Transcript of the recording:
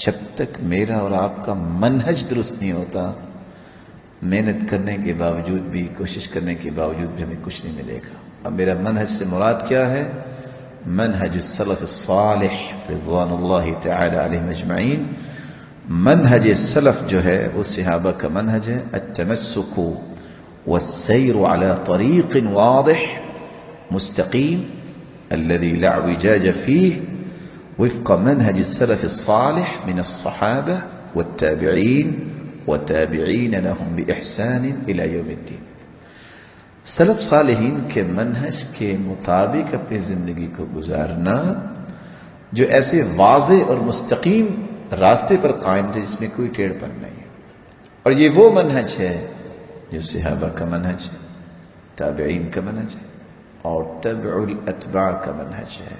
جب تک میرا اور آپ کا منہج درست نہیں ہوتا، محنت کرنے کے باوجود بھی، کوشش کرنے کے باوجود بھی ہمیں کچھ نہیں ملے گا۔ اب میرا منہج سے مراد کیا ہے؟ منہج السلف الصالح رضوان اللہ تعالی علیہم اجمعین۔ منہج سلف جو ہے وہ صحابہ کا منہج ہے، التمسک والسیر على طریق واضح مستقیم الذي لا اعوجاج فيه وفق منهج السلف الصالح من الصحابة والتابعين وتابعين لهم بإحسان إلى يوم الدين۔ سلف صالحین کے منہج کے مطابق اپنی زندگی کو گزارنا، جو ایسے واضح اور مستقیم راستے پر قائم تھے جس میں کوئی ٹیڑھ پن نہیں ہے، اور یہ وہ منہج ہے جو صحابہ کا منہج ہے، تابعین کا منہج ہے، اور تبع الاتباع کا منہج ہے۔